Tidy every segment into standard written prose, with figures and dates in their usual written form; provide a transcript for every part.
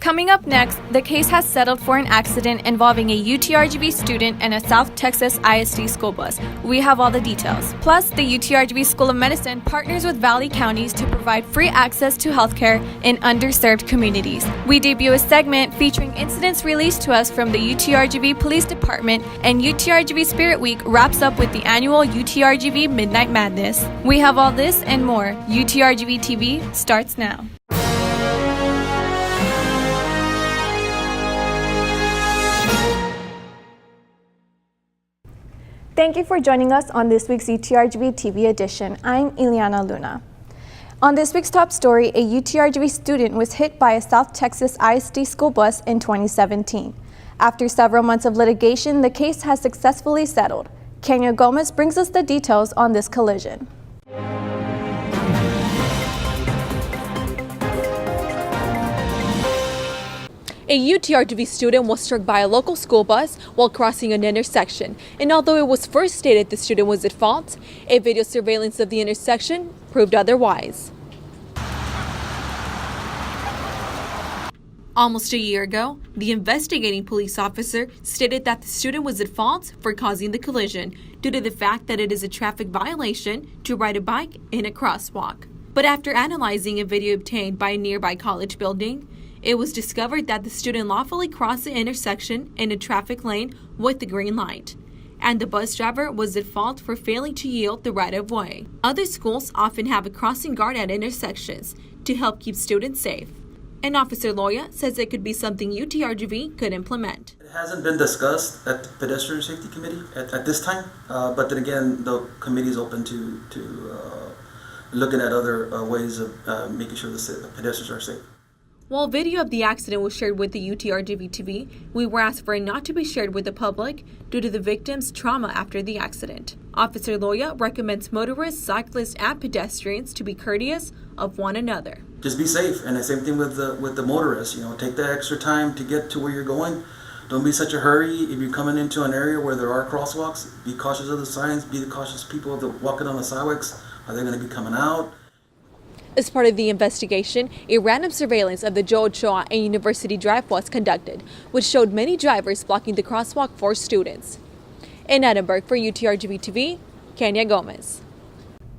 Coming up next, the case has settled for an accident involving a UTRGV student and a South Texas ISD school bus. We have all the details. Plus, the UTRGV School of Medicine partners with Valley counties to provide free access to healthcare in underserved communities. We debut a segment featuring incidents released to us from the UTRGV Police Department, and UTRGV Spirit Week wraps up with the annual UTRGV Midnight Madness. We have all this and more. UTRGV TV starts now. Thank you for joining us on this week's UTRGV TV edition. I'm Ileana Luna. On this week's top story, a UTRGV student was hit by a South Texas ISD school bus in 2017. After several months of litigation, the case has successfully settled. Kenya Gomez brings us the details on this collision. A UTRGV student was struck by a local school bus while crossing an intersection, and although it was first stated the student was at fault, a video surveillance of the intersection proved otherwise. Almost a year ago, the investigating police officer stated that the student was at fault for causing the collision due to the fact that it is a traffic violation to ride a bike in a crosswalk. But after analyzing a video obtained by a nearby college building, it was discovered that the student lawfully crossed the intersection in a traffic lane with the green light, and the bus driver was at fault for failing to yield the right-of-way. Other schools often have a crossing guard at intersections to help keep students safe. And Officer Loya says it could be something UTRGV could implement. It hasn't been discussed at the Pedestrian Safety Committee at this time, but then again, the committee is open to looking at other ways of making sure the pedestrians are safe. While video of the accident was shared with the UTRGV TV, we were asked for it not to be shared with the public due to the victim's trauma after the accident. Officer Loya recommends motorists, cyclists, and pedestrians to be courteous of one another. Just be safe, and the same thing with the motorists. Take that extra time to get to where you're going. Don't be such a hurry. If you're coming into an area where there are crosswalks, be cautious of the signs. Be the cautious people of the walking on the sidewalks. Are they going to be coming out? As part of the investigation, a random surveillance of the Joe Ochoa and University Drive was conducted, which showed many drivers blocking the crosswalk for students. In Edinburgh for UTRGV TV, Kenya Gomez.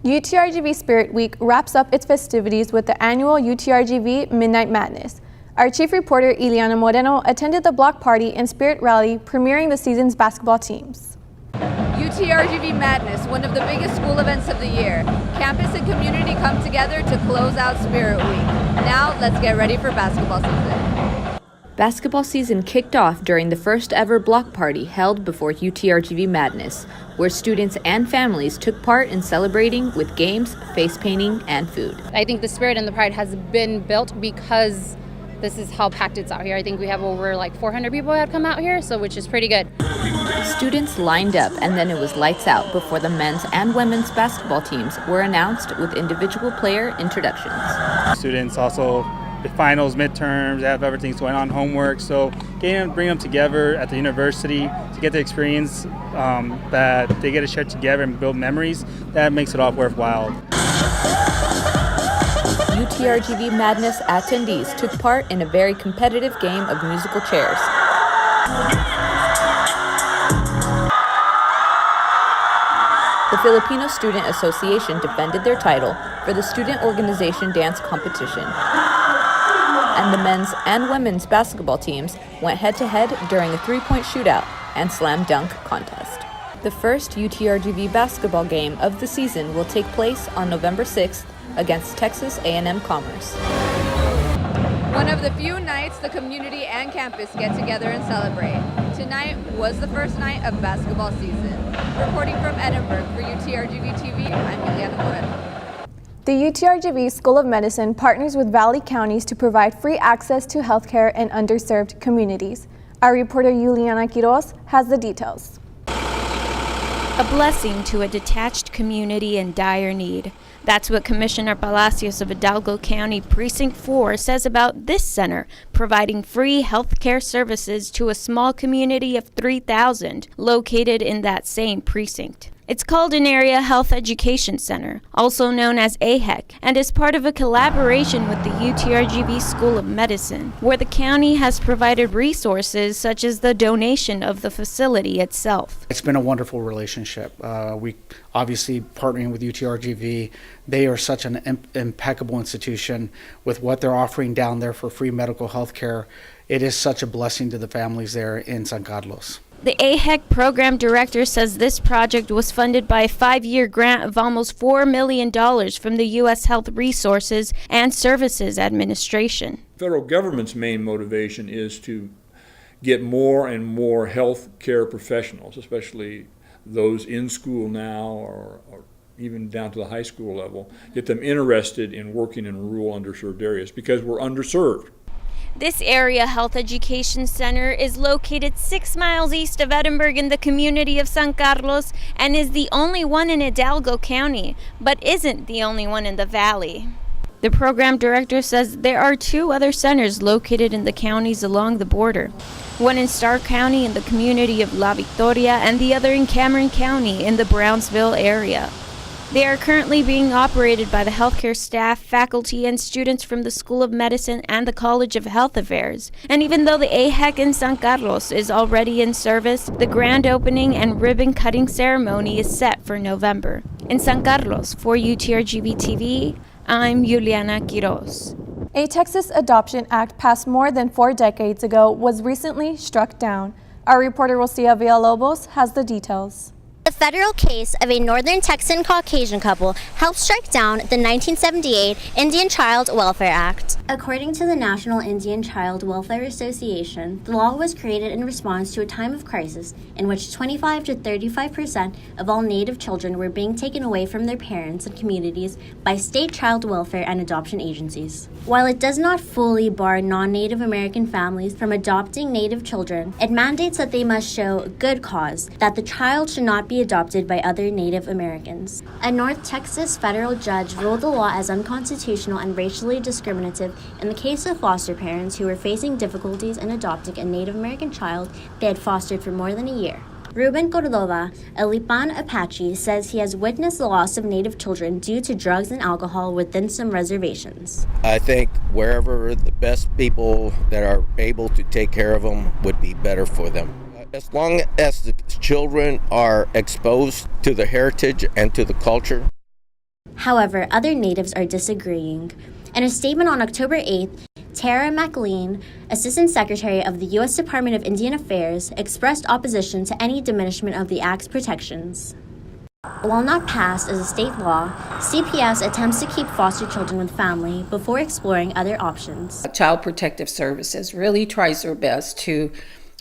UTRGV Spirit Week wraps up its festivities with the annual UTRGV Midnight Madness. Our chief reporter, Ileana Moreno, attended the block party and spirit rally premiering the season's basketball teams. UTRGV Madness, one of the biggest school events of the year. Campus and community come together to close out Spirit Week. Now, let's get ready for basketball season. Basketball season kicked off during the first ever block party held before UTRGV Madness, where students and families took part in celebrating with games, face painting, and food. I think the spirit and the pride has been built because this is how packed it's out here. I think we have over 400 people that come out here, which is pretty good. Students lined up, and then it was lights out before the men's and women's basketball teams were announced with individual player introductions. Students also, the finals, midterms, they have everything going on, homework. So bring them together at the university to get the experience that they get to share together and build memories. That makes it all worthwhile. UTRGV Madness attendees took part in a very competitive game of musical chairs. The Filipino Student Association defended their title for the Student Organization Dance Competition. And the men's and women's basketball teams went head-to-head during a three-point shootout and slam dunk contest. The first UTRGV basketball game of the season will take place on November 6th against Texas A&M Commerce. One of the few nights the community and campus get together and celebrate. Tonight was the first night of basketball season. Reporting from Edinburgh for UTRGV TV, I'm Ileana Moreno. The UTRGV School of Medicine partners with Valley counties to provide free access to healthcare in underserved communities. Our reporter Juliana Quiroz has the details. A blessing to a detached community in dire need. That's what Commissioner Palacios of Hidalgo County Precinct 4 says about this center, providing free health care services to a small community of 3,000 located in that same precinct. It's called an Area Health Education Center, also known as AHEC, and is part of a collaboration with the UTRGV School of Medicine, where the county has provided resources such as the donation of the facility itself. It's been a wonderful relationship. We obviously partnering with UTRGV. They are such an impeccable institution with what they're offering down there for free medical health care. It is such a blessing to the families there in San Carlos. The AHEC program director says this project was funded by a 5-year grant of almost $4 million from the U.S. Health Resources and Services Administration. Federal government's main motivation is to get more and more health care professionals, especially those in school now or even down to the high school level, get them interested in working in rural underserved areas because we're underserved. This Area Health Education Center is located 6 miles east of Edinburgh in the community of San Carlos and is the only one in Hidalgo County, but isn't the only one in the valley. The program director says there are 2 other centers located in the counties along the border, one in Starr County in the community of La Victoria and the other in Cameron County in the Brownsville area. They are currently being operated by the healthcare staff, faculty, and students from the School of Medicine and the College of Health Affairs. And even though the AHEC in San Carlos is already in service, the grand opening and ribbon-cutting ceremony is set for November. In San Carlos, for UTRGV-TV, I'm Juliana Quiroz. A Texas Adoption Act passed more than 4 decades ago was recently struck down. Our reporter Rosia Villalobos has the details. The federal case of a northern Texan Caucasian couple helped strike down the 1978 Indian Child Welfare Act. According to the National Indian Child Welfare Association, the law was created in response to a time of crisis in which 25 to 35% of all Native children were being taken away from their parents and communities by state child welfare and adoption agencies. While it does not fully bar non-Native American families from adopting Native children, it mandates that they must show good cause, that the child should not be adopted by other Native Americans. A North Texas federal judge ruled the law as unconstitutional and racially discriminative in the case of foster parents who were facing difficulties in adopting a Native American child they had fostered for more than a year. Ruben Cordova, a Lipan Apache, says he has witnessed the loss of Native children due to drugs and alcohol within some reservations. I think wherever the best people that are able to take care of them would be better for them. As long as the children are exposed to the heritage and to the culture. However, other Natives are disagreeing. In a statement on October 8th, Tara McLean, Assistant Secretary of the U.S. Department of Indian Affairs, expressed opposition to any diminishment of the Act's protections. While not passed as a state law, CPS attempts to keep foster children with family before exploring other options. Child Protective Services really tries their best to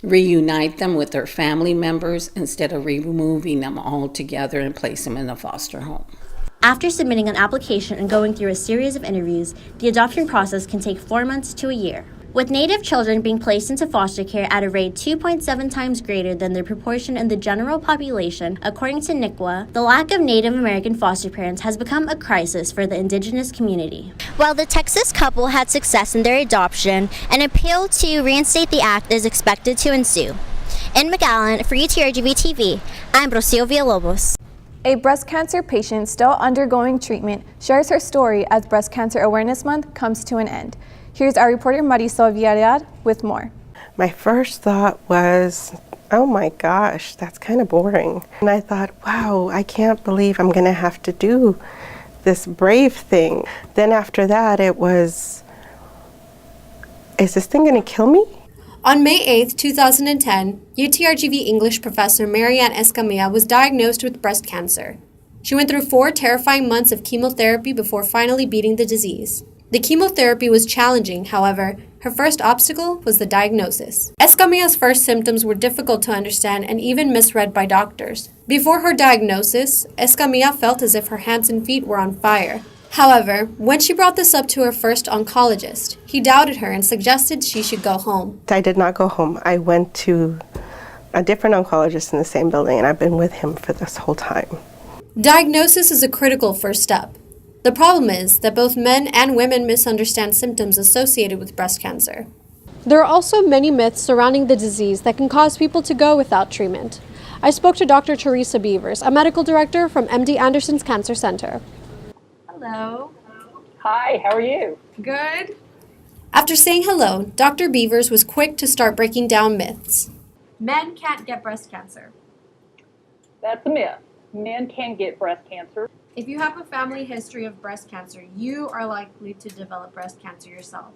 reunite them with their family members instead of removing them all together and place them in a foster home. After submitting an application and going through a series of interviews, the adoption process can take 4 months to a year. With Native children being placed into foster care at a rate 2.7 times greater than their proportion in the general population, according to NICWA, the lack of Native American foster parents has become a crisis for the indigenous community. While the Texas couple had success in their adoption, an appeal to reinstate the act is expected to ensue. In McAllen, for UTRGV-TV, I'm Rocio Villalobos. A breast cancer patient still undergoing treatment shares her story as Breast Cancer Awareness Month comes to an end. Here's our reporter Marisol Villarreal with more. My first thought was, oh my gosh, that's kind of boring. And I thought, wow, I can't believe I'm going to have to do this brave thing. Then after that, it was, is this thing going to kill me? On May 8, 2010, UTRGV English professor Marianne Escamilla was diagnosed with breast cancer. She went through 4 terrifying months of chemotherapy before finally beating the disease. The chemotherapy was challenging, however, her first obstacle was the diagnosis. Escamilla's first symptoms were difficult to understand and even misread by doctors. Before her diagnosis, Escamilla felt as if her hands and feet were on fire. However, when she brought this up to her first oncologist, he doubted her and suggested she should go home. I did not go home. I went to a different oncologist in the same building, and I've been with him for this whole time. Diagnosis is a critical first step. The problem is that both men and women misunderstand symptoms associated with breast cancer. There are also many myths surrounding the disease that can cause people to go without treatment. I spoke to Dr. Teresa Beavers, a medical director from MD Anderson's Cancer Center. Hello. Hi, how are you? Good. After saying hello, Dr. Beavers was quick to start breaking down myths. Men can't get breast cancer. That's a myth. Men can get breast cancer. If you have a family history of breast cancer, you are likely to develop breast cancer yourself.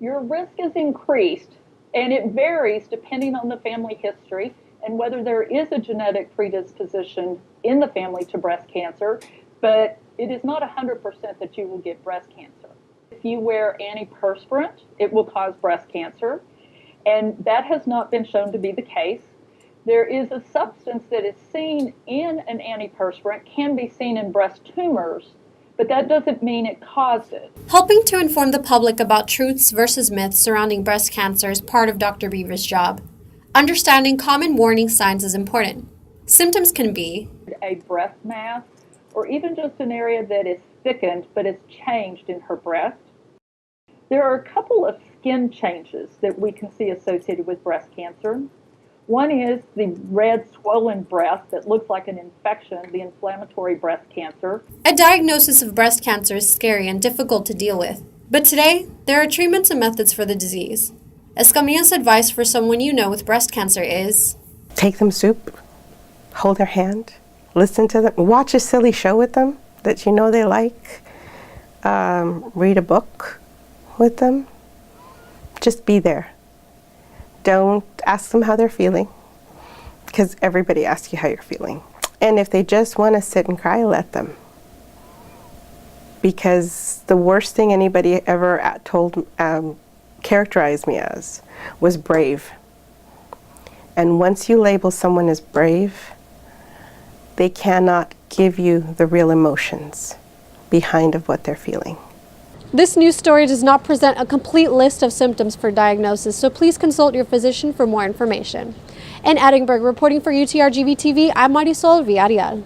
Your risk is increased, and it varies depending on the family history and whether there is a genetic predisposition in the family to breast cancer, but it is not 100% that you will get breast cancer. If you wear antiperspirant, it will cause breast cancer, and that has not been shown to be the case. There is a substance that is seen in an antiperspirant, can be seen in breast tumors, but that doesn't mean it caused it. Helping to inform the public about truths versus myths surrounding breast cancer is part of Dr. Beavers' job. Understanding common warning signs is important. Symptoms can be a breast mass, or even just an area that is thickened but is changed in her breast. There are a couple of skin changes that we can see associated with breast cancer. One is the red swollen breast that looks like an infection, the inflammatory breast cancer. A diagnosis of breast cancer is scary and difficult to deal with. But today, there are treatments and methods for the disease. Escamilla's advice for someone you know with breast cancer is: take them soup, hold their hand, listen to them, watch a silly show with them that you know they like, read a book with them, just be there. Don't ask them how they're feeling, because everybody asks you how you're feeling. And if they just want to sit and cry, let them. Because the worst thing anybody ever characterized me as was brave. And once you label someone as brave, they cannot give you the real emotions behind of what they're feeling. This news story does not present a complete list of symptoms for diagnosis, so please consult your physician for more information. In Edinburgh, reporting for UTRGV-TV, I'm Marisol Villarreal.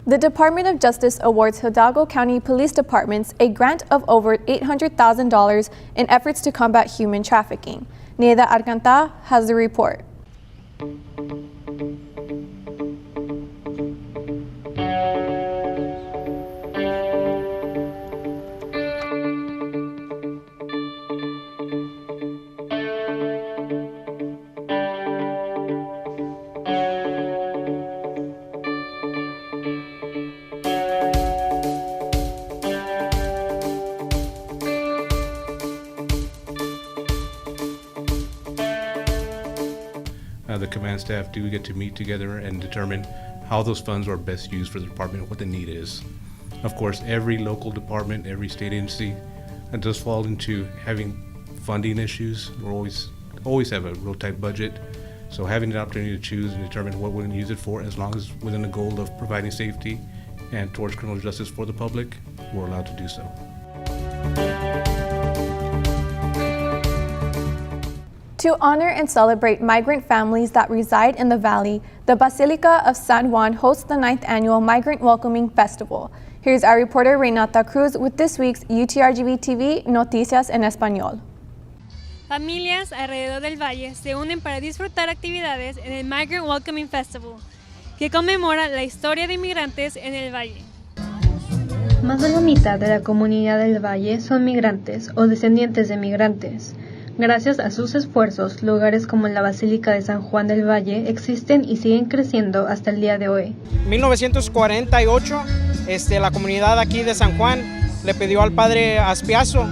The Department of Justice awards Hidalgo County Police Departments a grant of over $800,000 in efforts to combat human trafficking. Nieda Arcanta has the report. The command staff do get to meet together and determine how those funds are best used for the department, what the need is. Of course, every local department, every state agency does fall into having funding issues. We always have a real tight budget, so having the opportunity to choose and determine what we're going to use it for, as long as within the goal of providing safety and towards criminal justice for the public, we're allowed to do so. To honor and celebrate migrant families that reside in the valley, the Basilica of San Juan hosts the 9th annual Migrant Welcoming Festival. Here's our reporter Renata Cruz with this week's UTRGV-TV Noticias en Español. Familias alrededor del valle se unen para disfrutar actividades en el Migrant Welcoming Festival, que conmemora la historia de inmigrantes en el valle. Más de la mitad de la comunidad del valle son migrantes o descendientes de migrantes. Gracias a sus esfuerzos, lugares como la Basílica de San Juan del Valle existen y siguen creciendo hasta el día de hoy. En 1948, la comunidad aquí de San Juan le pidió al padre Aspiazo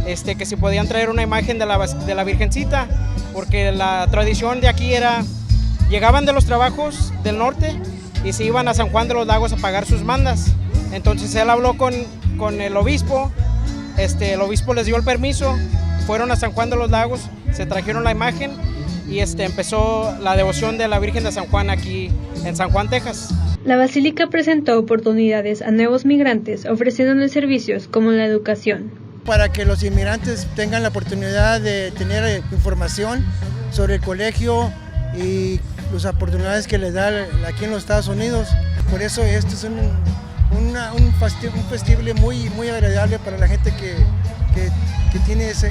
que si podían traer una imagen de la Virgencita, porque la tradición de aquí era, llegaban de los trabajos del norte y se iban a San Juan de los Lagos a pagar sus mandas. Entonces él habló con el obispo, el obispo les dio el permiso. Fueron a San Juan de los Lagos, se trajeron la imagen y empezó la devoción de la Virgen de San Juan aquí en San Juan, Texas. La Basílica presentó oportunidades a nuevos migrantes ofreciéndoles servicios como la educación. Para que los inmigrantes tengan la oportunidad de tener información sobre el colegio y las oportunidades que les da aquí en los Estados Unidos. Por eso este es un un festival muy agradable para la gente que tiene ese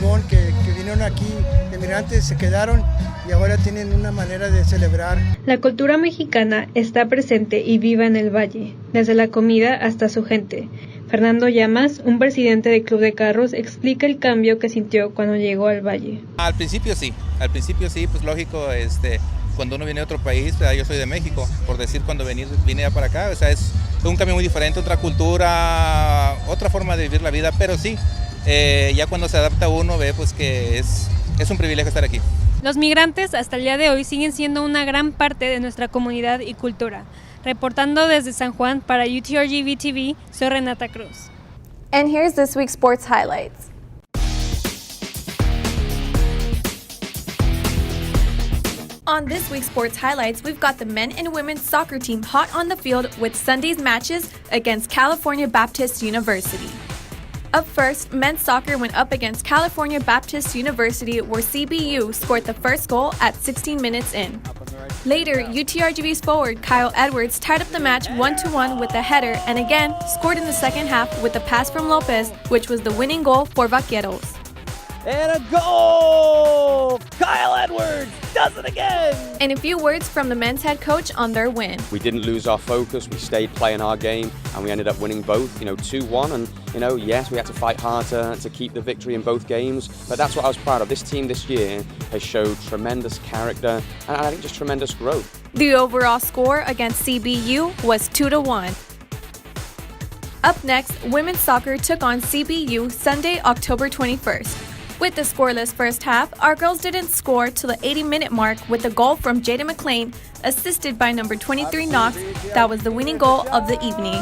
don, que vinieron aquí de migrantes, se quedaron y ahora tienen una manera de celebrar. La cultura mexicana está presente y viva en el valle, desde la comida hasta su gente. Fernando Llamas, un presidente del Club de Carros, explica el cambio que sintió cuando llegó al valle. Al principio sí, pues lógico, cuando uno viene de otro país, yo soy de México, por decir, cuando vine para acá, o sea, es un cambio muy diferente, otra cultura, otra forma de vivir la vida, pero sí, ya cuando se adapta uno ve pues que es un privilegio estar aquí. Los migrantes hasta el día de hoy siguen siendo una gran parte de nuestra comunidad y cultura. Reportando desde San Juan para UTRGV-TV, soy Renata Cruz. And here's this week's sports highlights. On this week's sports highlights, we've got the men and women's soccer team hot on the field with Sunday's matches against California Baptist University. Up first, men's soccer went up against California Baptist University, where CBU scored the first goal at 16 minutes in. Later, UTRGV's forward Kyle Edwards tied up the match 1-1 with a header and again scored in the second half with a pass from Lopez, which was the winning goal for Vaqueros. And a goal! Kyle Edwards does it again! And a few words from the men's head coach on their win. We didn't lose our focus, we stayed playing our game, and we ended up winning both, 2-1. And, yes, we had to fight hard to keep the victory in both games, but that's what I was proud of. This team this year has showed tremendous character, and I think just tremendous growth. The overall score against CBU was 2-1. Up next, women's soccer took on CBU Sunday, October 21st. With the scoreless first half, our girls didn't score till the 80-minute mark with a goal from Jada McLean, assisted by number 23 Knox. That was the winning goal of the evening.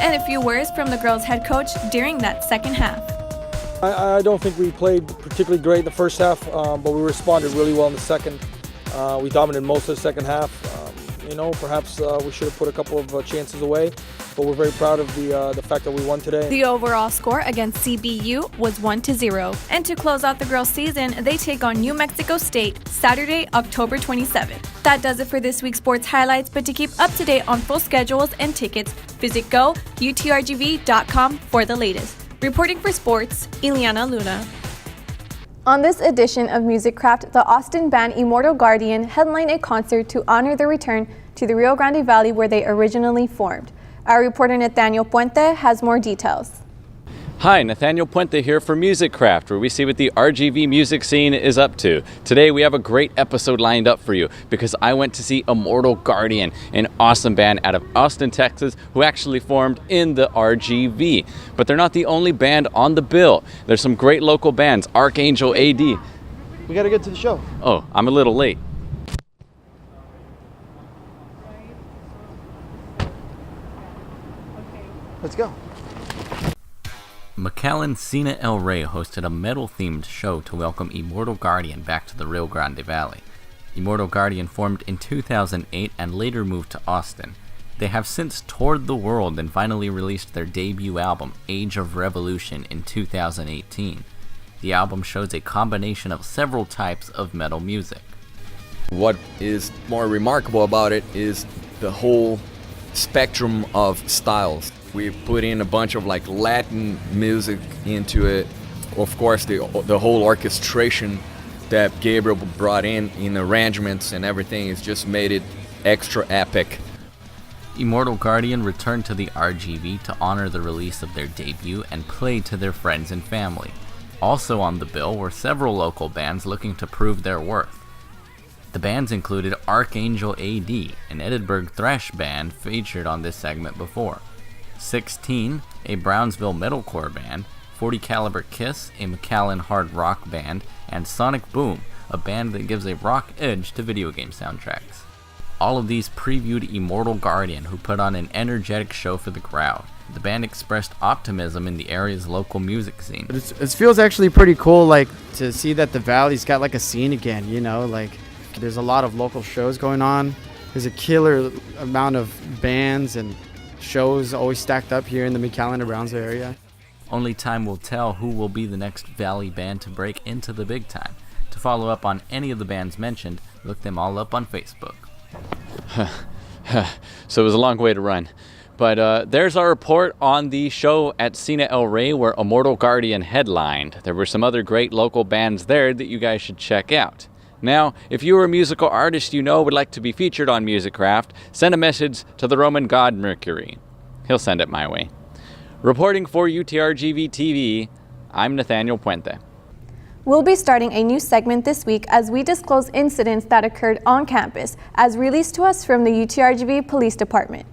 And a few words from the girls' head coach during that second half. I don't think we played particularly great in the first half, but we responded really well in the second. We dominated most of the second half. Perhaps we should have put a couple of chances away, but we're very proud of the fact that we won today. The overall score against CBU was 1-0. And to close out the girls' season, they take on New Mexico State Saturday, October 27th. That does it for this week's sports highlights, but to keep up to date on full schedules and tickets, visit go.utrgv.com for the latest. Reporting for sports, Ileana Luna. On this edition of Music Craft, the Austin band Immortal Guardian headlined a concert to honor their return to the Rio Grande Valley where they originally formed. Our reporter Nathaniel Puente has more details. Hi, Nathaniel Puente here for Music Craft, where we see what the RGV music scene is up to. Today we have a great episode lined up for you because I went to see Immortal Guardian, an awesome band out of Austin, Texas, who actually formed in the RGV. But they're not the only band on the bill. There's some great local bands, Archangel AD. We gotta get to the show. Oh, I'm a little late. Let's go. McAllen Cena El Rey hosted a metal-themed show to welcome Immortal Guardian back to the Rio Grande Valley. Immortal Guardian formed in 2008 and later moved to Austin. They have since toured the world and finally released their debut album, Age of Revolution, in 2018. The album shows a combination of several types of metal music. What is more remarkable about it is the whole spectrum of styles. We put in a bunch of Latin music into it. Of course, the whole orchestration that Gabriel brought in arrangements and everything has just made it extra epic. Immortal Guardian returned to the RGV to honor the release of their debut and play to their friends and family. Also on the bill were several local bands looking to prove their worth. The bands included Archangel AD, an Edinburgh thrash band featured on this segment before. 16, a Brownsville metalcore band, 40 Caliber Kiss, a McAllen hard rock band, and Sonic Boom, a band that gives a rock edge to video game soundtracks. All of these previewed Immortal Guardian, who put on an energetic show for the crowd. The band expressed optimism in the area's local music scene. It feels actually pretty cool, to see that the valley's got a scene again, there's a lot of local shows going on. There's a killer amount of bands and shows always stacked up here in the McAllen and Brownsville area. Only time will tell who will be the next Valley band to break into the big time. To follow up on any of the bands mentioned, look them all up on Facebook. So it was a long way to run. But there's our report on the show at Cine El Rey where Immortal Guardian headlined. There were some other great local bands there that you guys should check out. Now, if you are a musical artist you know would like to be featured on MusicCraft, send a message to the Roman god Mercury. He'll send it my way. Reporting for UTRGV-TV, I'm Nathaniel Puente. We'll be starting a new segment this week as we disclose incidents that occurred on campus, as released to us from the UTRGV Police Department.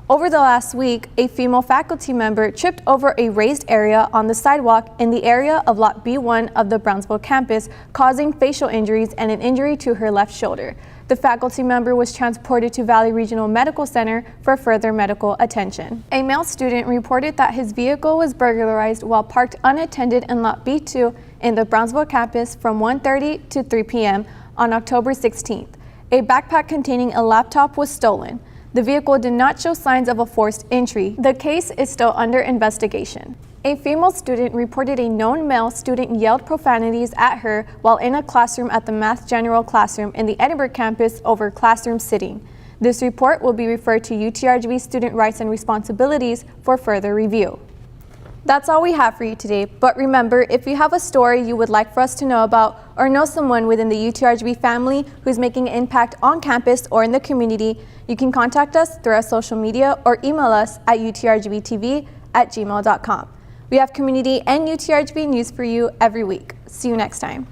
Over the last week, a female faculty member tripped over a raised area on the sidewalk in the area of Lot B1 of the Brownsville campus, causing facial injuries and an injury to her left shoulder. The faculty member was transported to Valley Regional Medical Center for further medical attention. A male student reported that his vehicle was burglarized while parked unattended in Lot B2 in the Brownsville campus from 1:30 to 3 p.m. on October 16th. A backpack containing a laptop was stolen. The vehicle did not show signs of a forced entry. The case is still under investigation. A female student reported a known male student yelled profanities at her while in a classroom at the Math General classroom in the Edinburgh campus over classroom sitting. This report will be referred to UTRGV Student Rights and Responsibilities for further review. That's all we have for you today, but remember, if you have a story you would like for us to know about or know someone within the UTRGV family who's making an impact on campus or in the community, you can contact us through our social media or email us at utrgvtv@gmail.com. We have community and UTRGV news for you every week. See you next time.